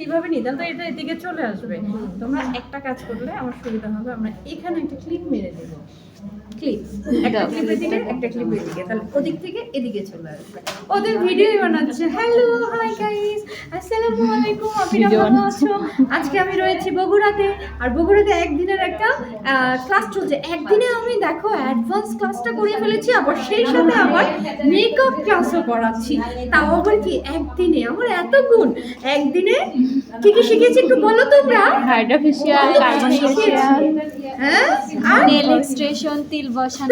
এইভাবে নিতাম তো এটা এদিকে চলে আসবে। তোমরা একটা কাজ করলে আমার সুবিধা হবে, আমরা এখানে একটা ক্লিপ মেরে দেব। ক্লিপ একটা ক্লিপ এদিকে একটা ক্লিপ এদিকে, তাহলে ওদিক থেকে এদিকে চলে আসবে। ওদের ভিডিও বানাচ্ছে। হ্যালো হাই গাইস, আসসালামু আলাইকুম, আপনারা কেমন আছো? আজকে আমি রয়েছি বগুড়াতে, আর বগুড়াতে একদিনের একটা ক্লাস চলছে। একদিনে আমি দেখো অ্যাডভান্স ক্লাসটা করে ফেলেছি, আবার সেই সাথে আবার মেকআপ ক্লাসও করাচ্ছি। তাও আবার কি একদিনে, আমার এত গুণ। একদিনে কি কি শিখেছি একটু বলো তোমরা? হাইড্রা ফেশিয়াল, কার্বন ফেশিয়াল, হ্যাঁ, আর নেল এক্সট্রেশন, তিল বসানো,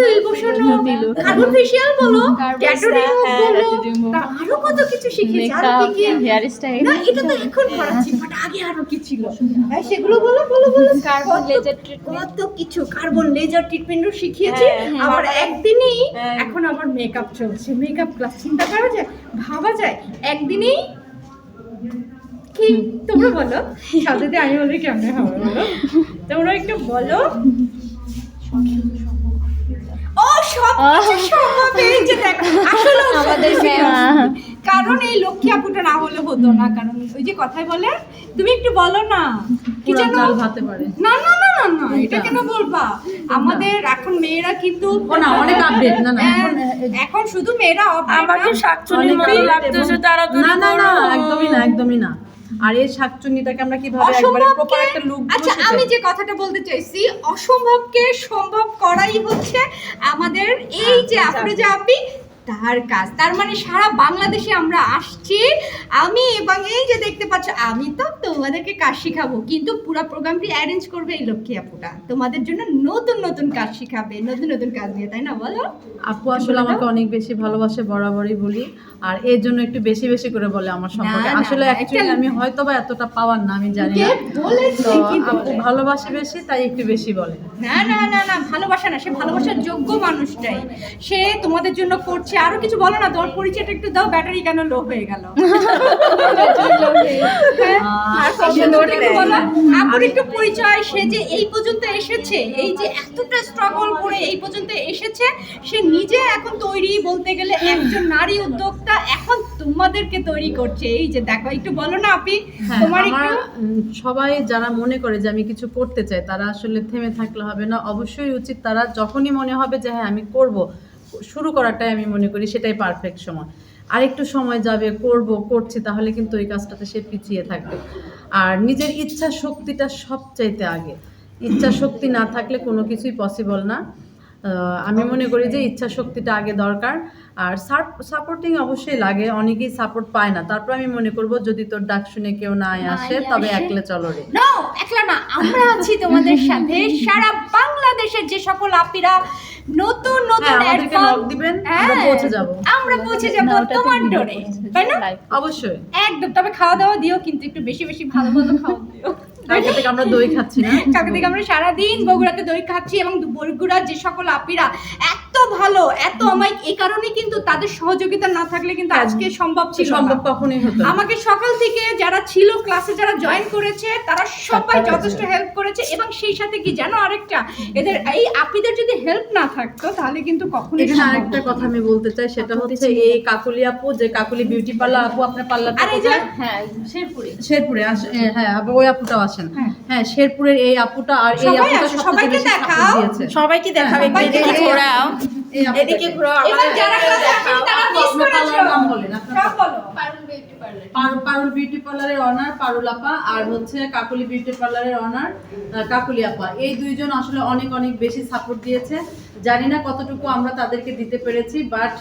কার্বন ফেশিয়াল বলো, ট্যাটু tattoo রিমুভ remove, বলো, আরো কত কিছু শিখেছি। আর মেকআপ, কি কি হেয়ার স্টাইল, না, এটা তো এখন করাচ্ছি, বাট আগে আরো কি ছিল? হ্যাঁ, সেগুলো বলো বলো বলো। কার্বন লেজার ট্রিটমেন্ট, কত কিছু, কার্বন লেজার ট্রিটমেন্টও শিখিয়েছি। আবার একদিনেই এখন আবার মেকআপ চলছে, মেকআপ ক্লাস। চিন্তা করা যায়, ভাবা যায় একদিনেই। কি তোমরা বলো, সাথে আমি বলি কেমনে হবে বলো, তোমরা একটু বলো। ও সব কিছু সম্ভব, এই যে দেখো আসলে আমাদের কারণ এই লক্ষ্মী আপুটা না হলে হতো না। কারণ ওই যে কথাই বলে, তুমি একটু বলো না কি যেন ভাতে পারে। না না না না না, এটা কেন বলবা? আমাদের এখন মেয়েরা কিন্তু না অনেক আপডেট। না না এখন শুধু মেয়েরা আমাকে শাকচুন্নির মতো লাগতেছে, তারা তো না না না, একদমই না একদমই না। আর এই শাকচুন্নিটাকে আমরা কিভাবে একবারে প্রপার একটা লুক দেব? আচ্ছা, আমি যে কথাটা বলতে চাইছি, অসম্ভবকে সম্ভব করাই হচ্ছে আমাদের এই যে আফরোজা আপি তার কাজ। তার মানে সারা বাংলাদেশে আমরা আসছি, আমি এবং এই যে দেখতে পাচ্ছ, আমি তো তোমাদেরকে কাজ শিখাবো, কিন্তু পুরো প্রোগ্রামটি অ্যারেঞ্জ করবে এই লক্ষ্মী আপুটা। তোমাদের জন্য নতুন নতুন কাজ শিখাবে, নতুন নতুন কাজ নিয়ে, তাই না বলো? আপু আসলে আমাকে অনেক বেশি ভালোবাসে, বরাবরই বলি, আর এর জন্য একটু বেশি বেশি করে বলে আমার সম্পর্কে। না, না, আসলে না, অ্যাকচুয়ালি আমি হয়তো বা এতটা পাওয়ার না, আমি জানি না। বলেছে তো কি আপু ভালোবাসে বেশি, তাই একটু বেশি বলে। না না না না, ভালোবাসা না, সে ভালোবাসার যোগ্য মানুষটাই। সে তোমাদের জন্য করছে। আরো কিছু বলো না, তোমার পরিচয়টা একটু দাও। ব্যাটারি কেন লো হয়ে গেল? আপুর একটু পরিচয়, সে যে এই পর্যন্ত এসেছে, এই যে এতটা স্ট্রাগল করে এই পর্যন্ত এসেছে, সে নিজে এখন তৈরি, বলতে গেলে একজন নারী উদ্যোক্তা, এখন তোমাদেরকে তৈরি করছে। এই যে দেখো, একটু বলো না আপি তোমার একটু। সবাই যারা মনে করে যে আমি কিছু করতে চাই, তারা আসলে থেমে থাকলে হবে না। অবশ্যই উচিত তারা যখনই মনে হবে যে হ্যাঁ আমি করব, শুরু করাটাই আমি মনে করি সেটাই পারফেক্ট সময়। আর একটু সময় যাবে, করছি, তাহলে কিন্তু ওই কাজটাতে সে পিছিয়ে থাকবে। আর নিজের ইচ্ছা শক্তিটা সবচাইতে আগে। ইচ্ছা শক্তি না থাকলে কোনো কিছুই পসিবল না। আমি মনে করি যে ইচ্ছা শক্তিটা আগে দরকার। আর সাপোর্টিং অবশ্যই লাগে, অনেকেই সাপোর্ট পায় না। তারপর আমি মনে করব যদি তোর ডাক শুনে কেউ না আসে, তবে একলা চলো রে। নো, একলা না, আমরা আছি তোমাদের সাথে। সারা বাংলাদেশের যে সকল আপিরা নতুন নতুন আমাদেরকে নক দিবেন, আমরা পৌঁছে যাব। আমরা পৌঁছে যাব তোমার ডোরে, তাই না? অবশ্যই একদম। তবে খাওয়া দাওয়া দিও, কিন্তু একটু বেশি বেশি ভালো ভালো খাওয়া দিও। কালকে থেকে আমরা দই খাচ্ছি না, কালকে থেকে আমরা সারাদিন বগুড়াতে দই খাচ্ছি, এবং বগুড়ার যে সকল আপিরা এত ভালো, এত আমায়, এই কারণে কিন্তু তাদের সহযোগিতা না থাকলে কিন্তু আজকে সম্ভব ছিল না। সম্ভব কখনোই হতো না। আমাকে সকাল থেকে যারা ছিল ক্লাসে, যারা জয়েন করেছে, তারা সবাই যথেষ্ট হেল্প করেছে। এবং সেই সাথে কি জানো, আরেকটা, এদের এই আপিদের যদি হেল্প না থাকতো তাহলে কিন্তু কখনোই এখানে আরেকটা কথা আমি বলতে চাই, সেটা হচ্ছে এই কাকুলি আপু, যে কাকুলি বিউটি পার্লার আপু, আপনার পার্লারটা আর এই যে হ্যাঁ শেরপুরে হ্যাঁ, আবার ওই আপুটাও আসেন। হ্যাঁ, শেরপুরের এই আপুটা আর এই আপুটা সবাইকে দেখাও, সবাইকে দেখাবে, এদিকে ঘোরাও, এদিকে ঘোরাও। এবং যারা ক্লাসে আসেনি তারা মিস করেছো, নাম বলেন সব বলো। পারুল বিউটি পার্লারের অনার পারুল আপা, আর হচ্ছে কাকুলি বিউটি পার্লারের অনার কাকুলি আপা। এই দুইজন আসলে অনেক অনেক বেশি সাপোর্ট দিয়েছে। জানি না কতটুকু আমরা তাদেরকে দিতে পেরেছি, বাট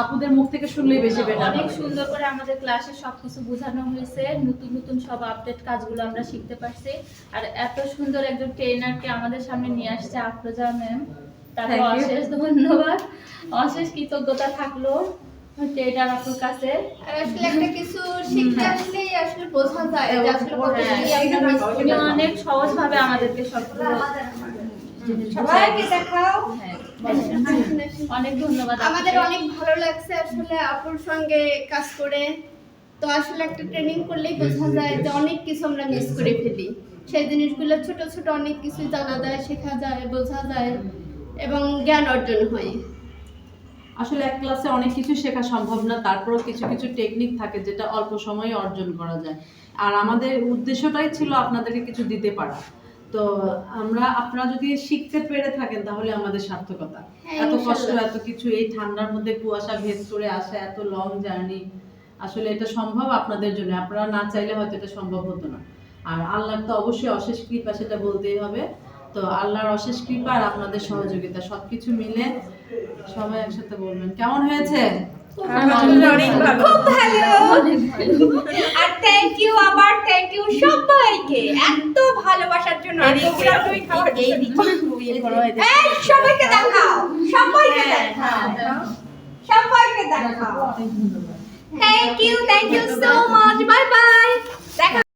আপুদের মুখ থেকে শুনলেই বেশি বেটার। অনেক সুন্দর করে আমাদের ক্লাসে সবকিছু বোঝানো হয়েছে, নতুন নতুন সব আপডেট কাজগুলো আমরা শিখতে পারছি। আর এত সুন্দর একজন ট্রেনারকে আমাদের সামনে নিয়ে আসছে আফরোজা ম্যাম, তাকে অশেষ ধন্যবাদ, অশেষ কৃতজ্ঞতা থাকলো ট্রেনার আপুর কাছে। আসলে একটা কিছু শিখতে আসলেই আসলে বোঝা যায় যে আসলে কত উনি অনেক সহজভাবে আমাদেরকে সবগুলো সবাইকে দেখাও। অনেক ধন্যবাদ। আমাদের অনেক ভালো লাগছে আসলে আপুর সঙ্গে কাজ করে। তো আসলে একটা ট্রেনিং করলেই বোঝা যায় যে অনেক কিছু আমরা মিস করে ফেলি। সেই জিনিসগুলো ছোট ছোট অনেক কিছু জানা যায়, শেখা যায়, বোঝা যায় এবং জ্ঞান অর্জন হয়। আসলে এক ক্লাসে অনেক কিছু শেখা সম্ভব না, তারপরও কিছু কিছু টেকনিক থাকে যেটা অল্প সময়ে অর্জন করা যায়। আর আমাদের উদ্দেশ্যটাই ছিল আপনাদেরকে কিছু দিতে পারা। তো আপনারা যদি শিখতে পেরে থাকেন তাহলে আমাদের সার্থকতা। হ্যাঁ, এত কষ্ট, ইনশাআল্লাহ। এত কিছু, এই ঠান্ডার মধ্যে কুয়াশা ভেদ করে আসা, এত লং জার্নি, আসলে এটা সম্ভব আপনাদের জন্য। আপনারা না চাইলে হয়তো এটা সম্ভব হতো না। আর আল্লাহর তো অবশ্যই অশেষ কৃপা, সেটা বলতেই হবে। তো আল্লাহর অশেষ কৃপা আর আপনাদের সহযোগিতা সবকিছু মিলে সবাই একসাথে বলবেন কেমন হয়েছে? আলহামদুলিল্লাহ, অনেক ভালো। খুব ভালো। আর থ্যাংক ইউ, আবার থ্যাংক ইউ সবাইকে এত ভালোবাসার জন্য। আর তোমরা দুই খাওয়ার জন্য। এই সবাইকে দেখাও, সবাইকে দেখাও, সবাইকে দেখাও। Thank you so much, bye bye. দেখা